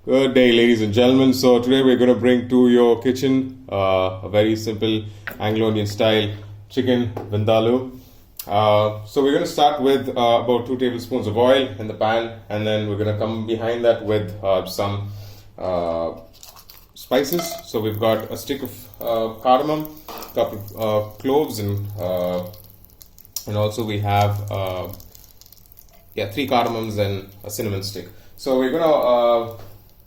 Good day, ladies and gentlemen. So today we're going to bring to your kitchen a very simple Anglo-Indian style chicken vindaloo. So we're going to start with about 2 tablespoons of oil in the pan, and then we're going to come behind that with some spices. So we've got a stick of cardamom, a couple of cloves, and also we have 3 cardamoms and a cinnamon stick. So we're going to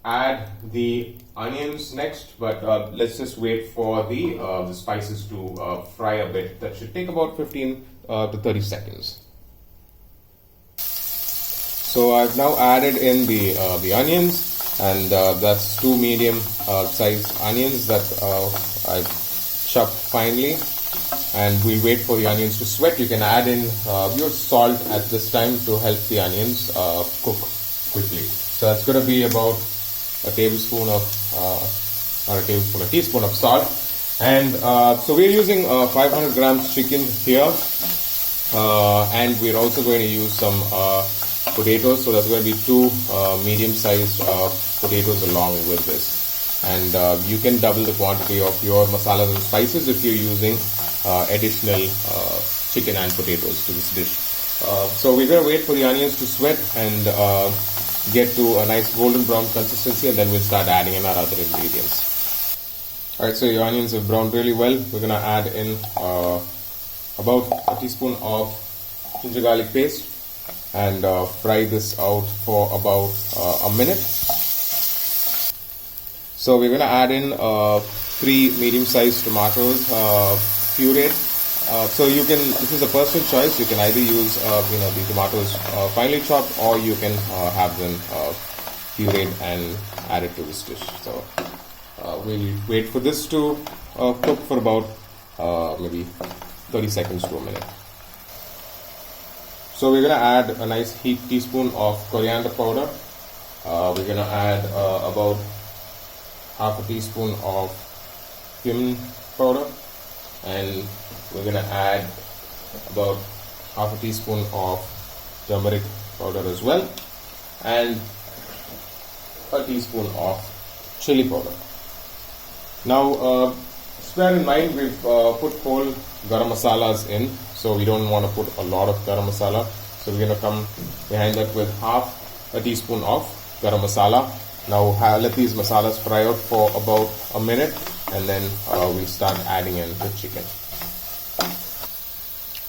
add the onions next, but let's just wait for the spices to fry a bit. That should take about 15 to 30 seconds. So I've now added in the onions, and that's 2 medium sized onions that I've chopped finely, and we'll wait for the onions to sweat. You can add in your salt at this time to help the onions cook quickly. So that's going to be about a teaspoon of salt, and so we're using 500 grams chicken here, and we're also going to use some potatoes. So there's going to be 2 medium-sized potatoes along with this, and you can double the quantity of your masalas and spices if you're using additional chicken and potatoes to this dish. So we're going to wait for the onions to sweat and get to a nice golden brown consistency, and then we'll start adding in our other ingredients. Alright, so your onions have browned really well. We're going to add in about a teaspoon of ginger garlic paste and fry this out for about a minute. So we're going to add in 3 medium-sized tomatoes pureed. So you can, this is a personal choice, you can either use the tomatoes finely chopped, or you can have them pureed and add it to this dish. So we'll wait for this to cook for about maybe 30 seconds to a minute. So we're going to add a nice heaped teaspoon of coriander powder. We're going to add about half a teaspoon of cumin powder, and we're going to add about half a teaspoon of turmeric powder as well, and a teaspoon of chili powder. Now just bear in mind we've put whole garam masalas in, so we don't want to put a lot of garam masala. So we're going to come behind that with half a teaspoon of garam masala. Now let these masalas fry out for about a minute, and then we'll start adding in the chicken.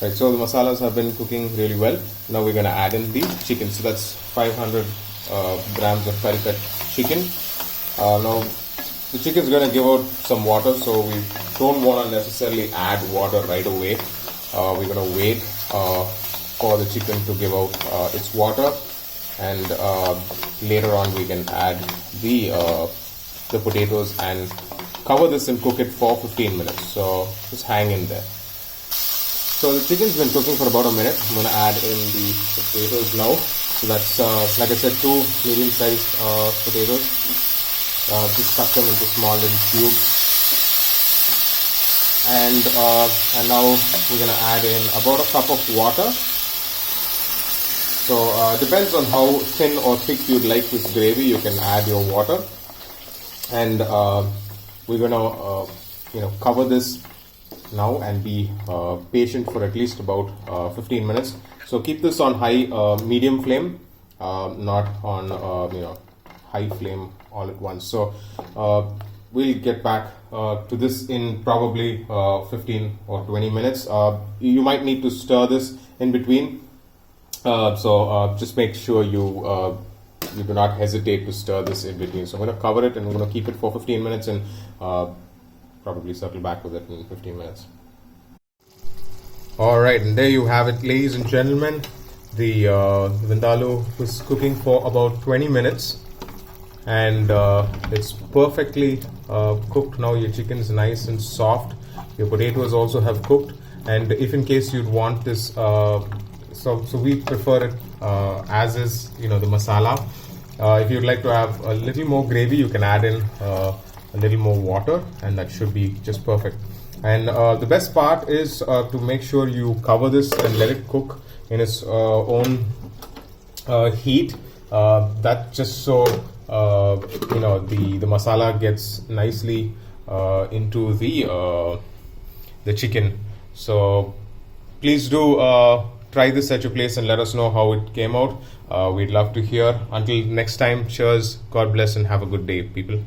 Right, so the masalas have been cooking really well. Now we're going to add in the chicken. So that's 500 grams of peri cut chicken. Now the chicken is going to give out some water, so we don't want to necessarily add water right away. We're going to wait for the chicken to give out its water, and later on we can add the potatoes and cover this and cook it for 15 minutes. So just hang in there. So the chicken's been cooking for about a minute. I'm going to add in the potatoes now. So that's like I said, 2 medium-sized potatoes. Just cut them into small little cubes. And now we're going to add in about a cup of water. So depends on how thin or thick you'd like this gravy. You can add your water, and we're going to cover this now and be patient for at least about 15 minutes. So keep this on high medium flame, not on high flame all at once. So we'll get back to this in probably 15 or 20 minutes. You might need to stir this in between. So just make sure you do not hesitate to stir this in between. So I'm going to cover it, and we're going to keep it for 15 minutes, and probably circle back with it in 15 minutes. Alright, and there you have it, ladies and gentlemen. The vindaloo was cooking for about 20 minutes, and it's perfectly cooked now. Your chicken is nice and soft. Your potatoes also have cooked, and if in case you'd want this, so we prefer it as is, the masala. If you'd like to have a little more gravy, you can add in a little more water, and that should be just perfect. And the best part is to make sure you cover this and let it cook in its own heat. That just so the masala gets nicely into the chicken. So please do try this at your place and let us know how it came out. We'd love to hear. Until next time, cheers, God bless, and have a good day, people.